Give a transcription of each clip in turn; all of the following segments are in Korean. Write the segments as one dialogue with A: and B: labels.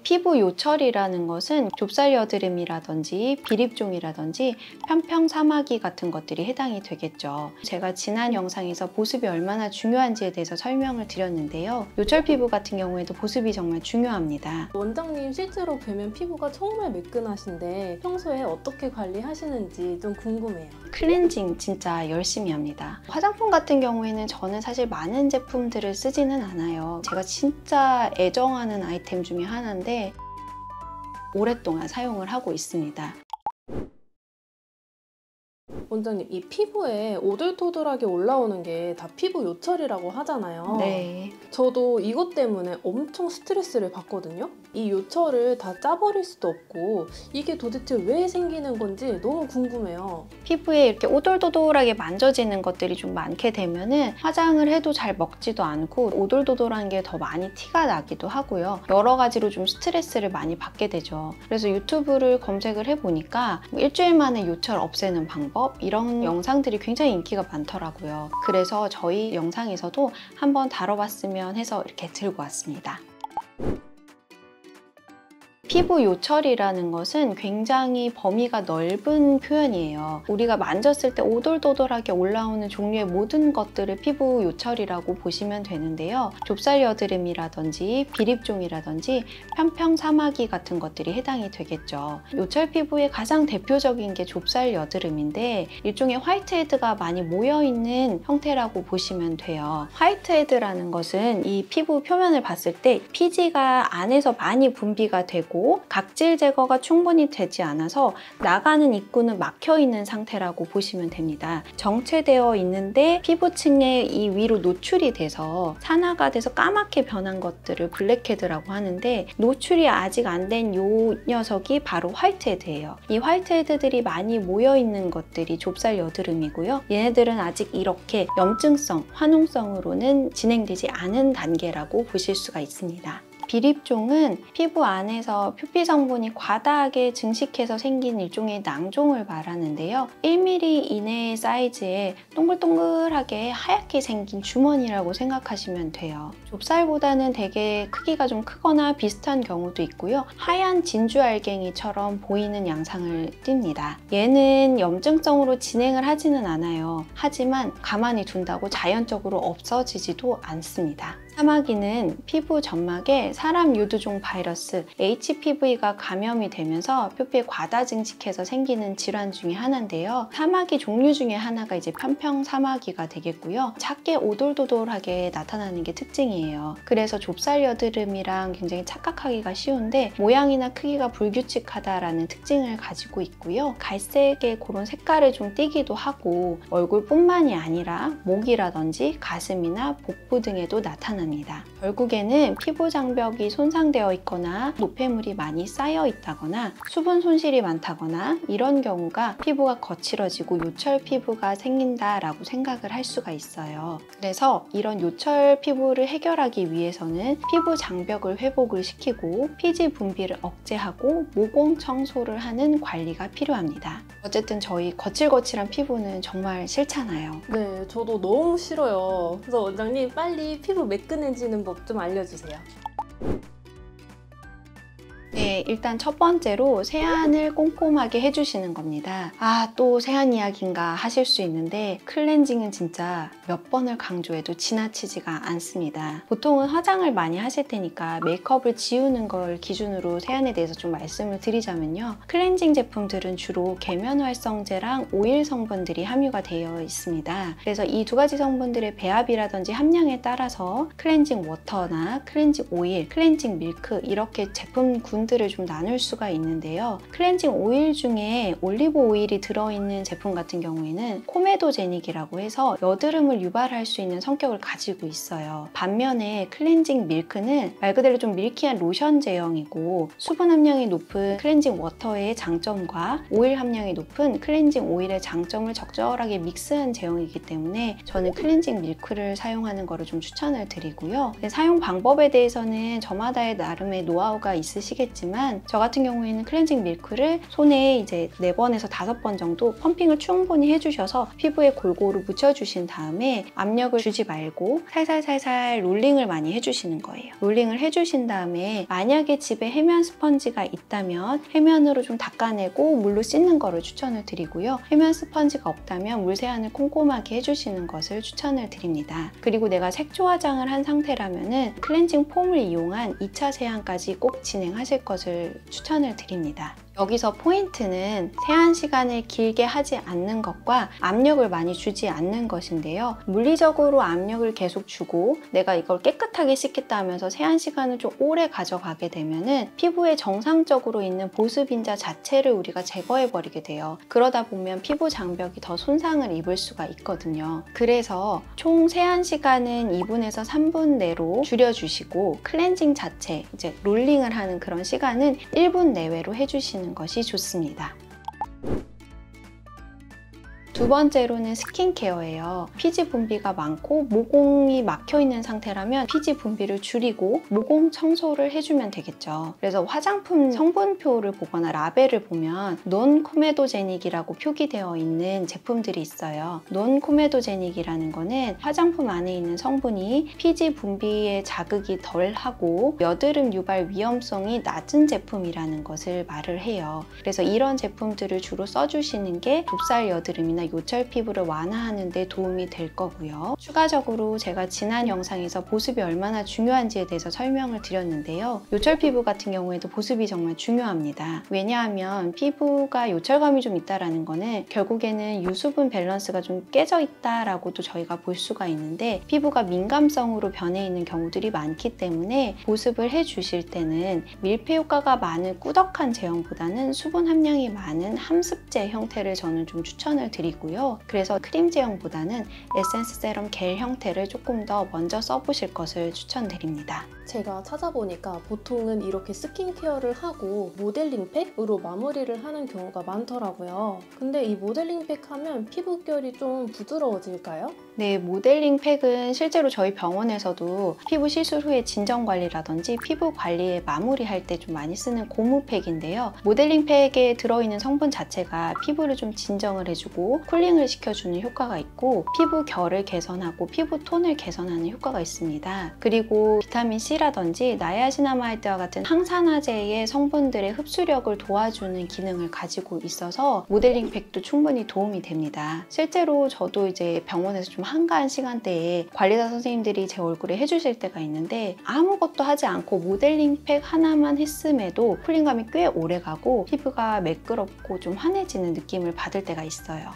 A: 피부 요철이라는 것은 좁쌀 여드름이라든지 비립종이라든지 편평 사마귀 같은 것들이 해당이 되겠죠. 제가 지난 영상에서 보습이 얼마나 중요한지에 대해서 설명을 드렸는데요. 요철 피부 같은 경우에도 보습이 정말 중요합니다.
B: 원장님 실제로 뵈면 피부가 정말 매끈하신데 평소에 어떻게 관리하시는지 좀 궁금해요.
A: 클렌징 진짜 열심히 합니다. 화장품 같은 경우에는 저는 사실 많은 제품들을 쓰지는 않아요. 제가 진짜 애정하는 아이템 중에 하나인데 오랫동안 사용을 하고 있습니다.
B: 원장님, 이 피부에 오돌토돌하게 올라오는 게 다 피부 요철이라고 하잖아요.
A: 네.
B: 저도 이것 때문에 엄청 스트레스를 받거든요. 이 요철을 다 짜버릴 수도 없고 이게 도대체 왜 생기는 건지 너무 궁금해요.
A: 피부에 이렇게 오돌도돌하게 만져지는 것들이 좀 많게 되면은 화장을 해도 잘 먹지도 않고 오돌도돌한 게 더 많이 티가 나기도 하고요. 여러 가지로 좀 스트레스를 많이 받게 되죠. 그래서 유튜브를 검색을 해보니까 일주일 만에 요철 없애는 방법 이런 영상들이 굉장히 인기가 많더라고요. 그래서 저희 영상에서도 한번 다뤄봤으면 해서 이렇게 들고 왔습니다. 피부 요철이라는 것은 굉장히 범위가 넓은 표현이에요. 우리가 만졌을 때 오돌도돌하게 올라오는 종류의 모든 것들을 피부 요철이라고 보시면 되는데요. 좁쌀 여드름이라든지 비립종이라든지 편평 사마귀 같은 것들이 해당이 되겠죠. 요철 피부의 가장 대표적인 게 좁쌀 여드름인데 일종의 화이트헤드가 많이 모여있는 형태라고 보시면 돼요. 화이트헤드라는 것은 이 피부 표면을 봤을 때 피지가 안에서 많이 분비가 되고 각질 제거가 충분히 되지 않아서 나가는 입구는 막혀 있는 상태라고 보시면 됩니다. 정체되어 있는데 피부층에 이 위로 노출이 돼서 산화가 돼서 까맣게 변한 것들을 블랙헤드라고 하는데 노출이 아직 안 된 이 녀석이 바로 화이트헤드예요. 이 화이트헤드들이 많이 모여 있는 것들이 좁쌀 여드름이고요. 얘네들은 아직 이렇게 염증성, 화농성으로는 진행되지 않은 단계라고 보실 수가 있습니다. 비립종은 피부 안에서 표피 성분이 과다하게 증식해서 생긴 일종의 낭종을 말하는데요. 1mm 이내의 사이즈의 동글동글하게 하얗게 생긴 주머니라고 생각하시면 돼요. 좁쌀보다는 되게 크기가 좀 크거나 비슷한 경우도 있고요. 하얀 진주알갱이처럼 보이는 양상을 띱니다. 얘는 염증성으로 진행을 하지는 않아요. 하지만 가만히 둔다고 자연적으로 없어지지도 않습니다. 사마귀는 피부 점막에 사람 유두종 바이러스 HPV가 감염이 되면서 표피에 과다 증식해서 생기는 질환 중에 하나인데요. 사마귀 종류 중에 하나가 이제 편평 사마귀가 되겠고요. 작게 오돌도돌하게 나타나는 게 특징이에요. 그래서 좁쌀 여드름이랑 굉장히 착각하기가 쉬운데 모양이나 크기가 불규칙하다라는 특징을 가지고 있고요. 갈색의 그런 색깔을 좀 띠기도 하고 얼굴뿐만이 아니라 목이라든지 가슴이나 복부 등에도 나타납니다. 결국에는 피부 장벽이 손상되어 있거나 노폐물이 많이 쌓여 있다거나 수분 손실이 많다거나 이런 경우가 피부가 거칠어지고 요철 피부가 생긴다라고 생각을 할 수가 있어요. 그래서 이런 요철 피부를 해결하기 위해서는 피부 장벽을 회복을 시키고 피지 분비를 억제하고 모공 청소를 하는 관리가 필요합니다. 어쨌든 저희 거칠거칠한 피부는 정말 싫잖아요.
B: 네, 저도 너무 싫어요. 그래서 원장님 빨리 피부 매끈해지는 법 좀 알려주세요.
A: 네, 일단 첫 번째로 세안을 꼼꼼하게 해주시는 겁니다. 아, 또 세안 이야기인가 하실 수 있는데 클렌징은 진짜 몇 번을 강조해도 지나치지가 않습니다. 보통은 화장을 많이 하실 테니까 메이크업을 지우는 걸 기준으로 세안에 대해서 좀 말씀을 드리자면요. 클렌징 제품들은 주로 계면활성제랑 오일 성분들이 함유가 되어 있습니다. 그래서 이 두 가지 성분들의 배합이라든지 함량에 따라서 클렌징 워터나 클렌징 오일, 클렌징 밀크 이렇게 제품 군들을 좀 나눌 수가 있는데요. 클렌징 오일 중에 올리브 오일이 들어있는 제품 같은 경우에는 코메도제닉이라고 해서 여드름을 유발할 수 있는 성격을 가지고 있어요. 반면에 클렌징 밀크는 말 그대로 좀 밀키한 로션 제형이고 수분 함량이 높은 클렌징 워터의 장점과 오일 함량이 높은 클렌징 오일의 장점을 적절하게 믹스한 제형이기 때문에 저는 클렌징 밀크를 사용하는 거를 좀 추천을 드리고요. 사용 방법에 대해서는 저마다의 나름의 노하우가 있으시겠지만 하시겠지만 저 같은 경우에는 클렌징 밀크를 손에 이제 4번에서 5번 정도 펌핑을 충분히 해주셔서 피부에 골고루 묻혀주신 다음에 압력을 주지 말고 살살살살 롤링을 많이 해주시는 거예요. 롤링을 해주신 다음에 만약에 집에 해면 스펀지가 있다면 해면으로 좀 닦아내고 물로 씻는 거를 추천을 드리고요. 해면 스펀지가 없다면 물 세안을 꼼꼼하게 해주시는 것을 추천을 드립니다. 그리고 내가 색조 화장을 한 상태라면은 클렌징 폼을 이용한 2차 세안까지 꼭 진행하실 것을 추천을 드립니다. 여기서 포인트는 세안 시간을 길게 하지 않는 것과 압력을 많이 주지 않는 것인데요. 물리적으로 압력을 계속 주고 내가 이걸 깨끗하게 씻겠다 하면서 세안 시간을 좀 오래 가져가게 되면은 피부에 정상적으로 있는 보습인자 자체를 우리가 제거해버리게 돼요. 그러다 보면 피부 장벽이 더 손상을 입을 수가 있거든요. 그래서 총 세안 시간은 2분에서 3분 내로 줄여주시고 클렌징 자체, 이제 롤링을 하는 그런 시간은 1분 내외로 해주시는 것이 좋습니다. 두 번째로는 스킨케어예요. 피지 분비가 많고 모공이 막혀있는 상태라면 피지 분비를 줄이고 모공 청소를 해주면 되겠죠. 그래서 화장품 성분표를 보거나 라벨을 보면 논코메도제닉이라고 표기되어 있는 제품들이 있어요. 논코메도제닉이라는 거는 화장품 안에 있는 성분이 피지 분비에 자극이 덜하고 여드름 유발 위험성이 낮은 제품이라는 것을 말을 해요. 그래서 이런 제품들을 주로 써주시는 게 좁쌀 여드름이나 요철 피부를 완화하는 데 도움이 될 거고요. 추가적으로 제가 지난 영상에서 보습이 얼마나 중요한지에 대해서 설명을 드렸는데요. 요철 피부 같은 경우에도 보습이 정말 중요합니다. 왜냐하면 피부가 요철감이 좀 있다는 거는 결국에는 유수분 밸런스가 좀 깨져 있다라고도 저희가 볼 수가 있는데 피부가 민감성으로 변해 있는 경우들이 많기 때문에 보습을 해주실 때는 밀폐 효과가 많은 꾸덕한 제형보다는 수분 함량이 많은 함습제 형태를 저는 좀 추천을 드리고 그래서 크림 제형보다는 에센스 세럼 겔 형태를 조금 더 먼저 써보실 것을 추천드립니다.
B: 제가 찾아보니까 보통은 이렇게 스킨케어를 하고 모델링 팩으로 마무리를 하는 경우가 많더라고요. 근데 이 모델링 팩 하면 피부결이 좀 부드러워질까요?
A: 네, 모델링 팩은 실제로 저희 병원에서도 피부 시술 후에 진정 관리라든지 피부 관리에 마무리할 때 좀 많이 쓰는 고무팩인데요. 모델링 팩에 들어있는 성분 자체가 피부를 좀 진정을 해주고 쿨링을 시켜주는 효과가 있고 피부 결을 개선하고 피부 톤을 개선하는 효과가 있습니다. 그리고 비타민C라든지 나이아신아마이드와 같은 항산화제의 성분들의 흡수력을 도와주는 기능을 가지고 있어서 모델링 팩도 충분히 도움이 됩니다. 실제로 저도 이제 병원에서 좀 한가한 시간대에 관리사 선생님들이 제 얼굴에 해주실 때가 있는데 아무것도 하지 않고 모델링 팩 하나만 했음에도 쿨링감이 꽤 오래가고 피부가 매끄럽고 좀 환해지는 느낌을 받을 때가 있어요.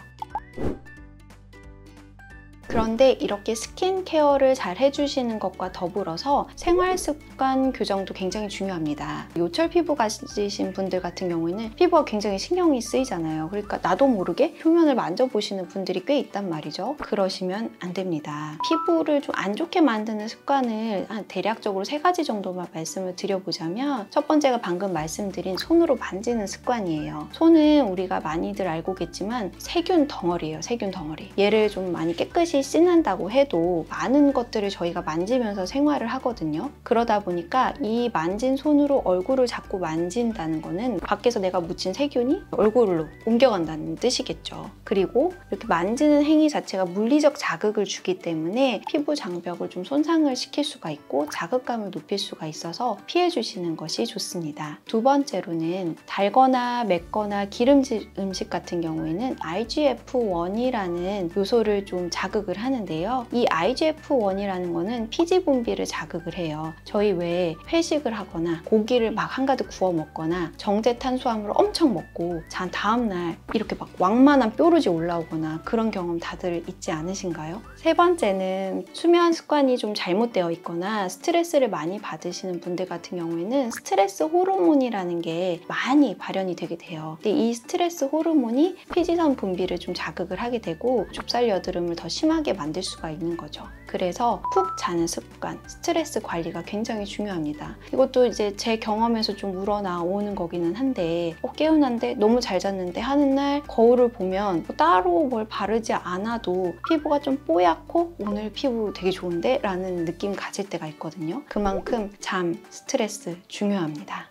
A: 그런데 이렇게 스킨케어를 잘 해주시는 것과 더불어서 생활습관 교정도 굉장히 중요합니다. 요철 피부 가지신 분들 같은 경우에는 피부가 굉장히 신경이 쓰이잖아요. 그러니까 나도 모르게 표면을 만져보시는 분들이 꽤 있단 말이죠. 그러시면 안 됩니다. 피부를 좀 안 좋게 만드는 습관을 한 대략적으로 3가지 정도만 말씀을 드려보자면 첫 번째가 방금 말씀드린 손으로 만지는 습관이에요. 손은 우리가 많이들 알고겠지만 세균 덩어리예요. 세균 덩어리. 얘를 좀 많이 깨끗이 씻는다고 해도 많은 것들을 저희가 만지면서 생활을 하거든요. 그러다 보니까 이 만진 손으로 얼굴을 자꾸 만진다는 거는 밖에서 내가 묻힌 세균이 얼굴로 옮겨간다는 뜻이겠죠. 그리고 이렇게 만지는 행위 자체가 물리적 자극을 주기 때문에 피부 장벽을 좀 손상을 시킬 수가 있고 자극감을 높일 수가 있어서 피해 주시는 것이 좋습니다. 두 번째로는 달거나 맵거나 기름진 음식 같은 경우에는 IGF-1이라는 요소를 좀 자극을 하는데요. 이 IGF-1이라는 거는 피지 분비를 자극을 해요. 저희 왜 회식을 하거나 고기를 막 한가득 구워 먹거나 정제 탄수화물을 엄청 먹고 잔 다음날 이렇게 막 왕만한 뾰루지 올라오거나 그런 경험 다들 있지 않으신가요? 세 번째는 수면 습관이 좀 잘못되어 있거나 스트레스를 많이 받으시는 분들 같은 경우에는 스트레스 호르몬이라는 게 많이 발현이 되게 돼요. 근데 이 스트레스 호르몬이 피지선 분비를 좀 자극을 하게 되고 좁쌀 여드름을 더 심하게 만들 수가 있는 거죠. 그래서 푹 자는 습관, 스트레스 관리가 굉장히 중요합니다. 이것도 이제 제 경험에서 좀 우러나오는 거기는 한데 개운한데 너무 잘 잤는데 하는 날 거울을 보면 뭐 따로 뭘 바르지 않아도 피부가 좀 뽀얗고 오늘 피부 되게 좋은데? 라는 느낌 가질 때가 있거든요. 그만큼 잠, 스트레스 중요합니다.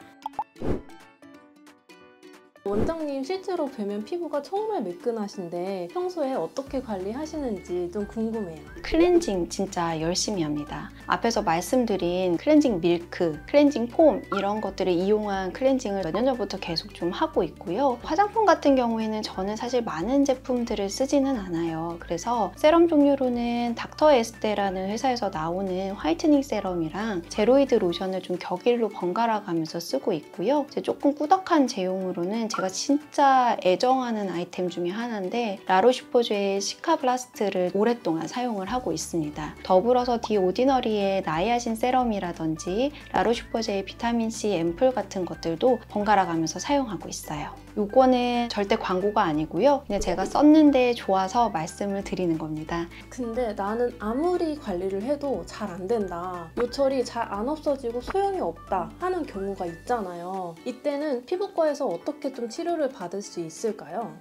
B: 원장님 실제로 뵈면 피부가 정말 매끈하신데 평소에 어떻게 관리하시는지 좀 궁금해요.
A: 클렌징 진짜 열심히 합니다. 앞에서 말씀드린 클렌징 밀크, 클렌징 폼 이런 것들을 이용한 클렌징을 몇 년 전부터 계속 좀 하고 있고요. 화장품 같은 경우에는 저는 사실 많은 제품들을 쓰지는 않아요. 그래서 세럼 종류로는 닥터 에스테라는 회사에서 나오는 화이트닝 세럼이랑 제로이드 로션을 좀 격일로 번갈아 가면서 쓰고 있고요. 이제 조금 꾸덕한 제형으로는 제가 진짜 애정하는 아이템 중에 하나인데 라로슈포즈의 시카블라스트를 오랫동안 사용을 하고 있습니다. 더불어서 디 오디너리의 나이아신 세럼이라든지 라로슈포즈의 비타민C 앰플 같은 것들도 번갈아 가면서 사용하고 있어요. 요거는 절대 광고가 아니고요. 그냥 제가 썼는데 좋아서 말씀을 드리는 겁니다.
B: 근데 나는 아무리 관리를 해도 잘 안 된다. 요철이 잘 안 없어지고 소용이 없다 하는 경우가 있잖아요. 이때는 피부과에서 어떻게 좀 치료를 받을 수 있을까요?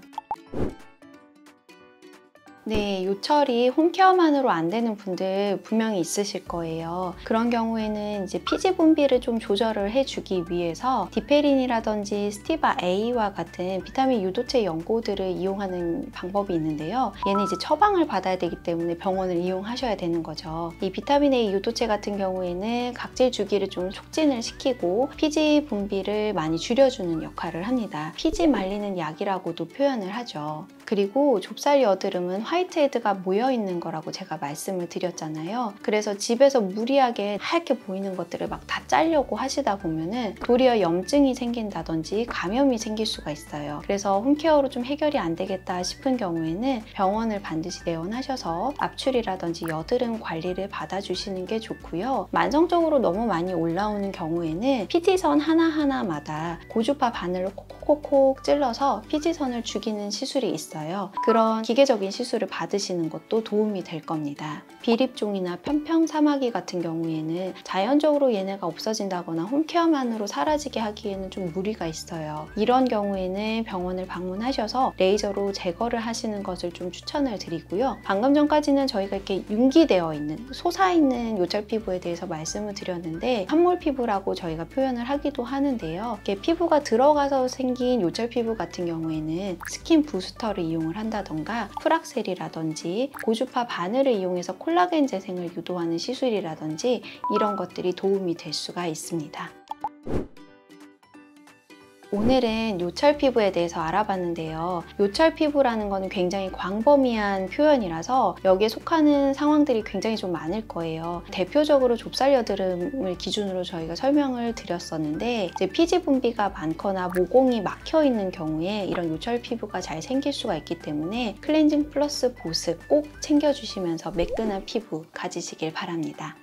A: 네, 요철이 홈케어만으로 안 되는 분들 분명히 있으실 거예요. 그런 경우에는 이제 피지 분비를 좀 조절을 해주기 위해서 디페린이라든지 스티바 A와 같은 비타민 유도체 연고들을 이용하는 방법이 있는데요. 얘는 이제 처방을 받아야 되기 때문에 병원을 이용하셔야 되는 거죠. 이 비타민 A 유도체 같은 경우에는 각질 주기를 좀 촉진을 시키고 피지 분비를 많이 줄여주는 역할을 합니다. 피지 말리는 약이라고도 표현을 하죠. 그리고 좁쌀 여드름은 화이트헤드가 모여있는 거라고 제가 말씀을 드렸잖아요. 그래서 집에서 무리하게 하얗게 보이는 것들을 막 다 짜려고 하시다 보면은 도리어 염증이 생긴다든지 감염이 생길 수가 있어요. 그래서 홈케어로 좀 해결이 안 되겠다 싶은 경우에는 병원을 반드시 내원하셔서 압출이라든지 여드름 관리를 받아주시는 게 좋고요. 만성적으로 너무 많이 올라오는 경우에는 피지선 하나하나마다 고주파 바늘로 콕콕콕콕 찔러서 피지선을 죽이는 시술이 있어요. 그런 기계적인 시술을 받으시는 것도 도움이 될 겁니다. 비립종이나 편평사마귀 같은 경우에는 자연적으로 얘네가 없어진다거나 홈케어만으로 사라지게 하기에는 좀 무리가 있어요. 이런 경우에는 병원을 방문하셔서 레이저로 제거를 하시는 것을 좀 추천을 드리고요. 방금 전까지는 저희가 이렇게 융기되어 있는, 솟아있는 요철 피부에 대해서 말씀을 드렸는데 함몰 피부라고 저희가 표현을 하기도 하는데요. 이렇게 피부가 들어가서 생긴 요철 피부 같은 경우에는 스킨 부스터를 이용을 한다던가 프락셀이라든지 고주파 바늘을 이용해서 콜라겐 재생을 유도하는 시술이라든지 이런 것들이 도움이 될 수가 있습니다. 오늘은 요철 피부에 대해서 알아봤는데요. 요철 피부라는 거는 굉장히 광범위한 표현이라서 여기에 속하는 상황들이 굉장히 좀 많을 거예요. 대표적으로 좁쌀 여드름을 기준으로 저희가 설명을 드렸었는데 이제 피지 분비가 많거나 모공이 막혀 있는 경우에 이런 요철 피부가 잘 생길 수가 있기 때문에 클렌징 플러스 보습 꼭 챙겨주시면서 매끈한 피부 가지시길 바랍니다.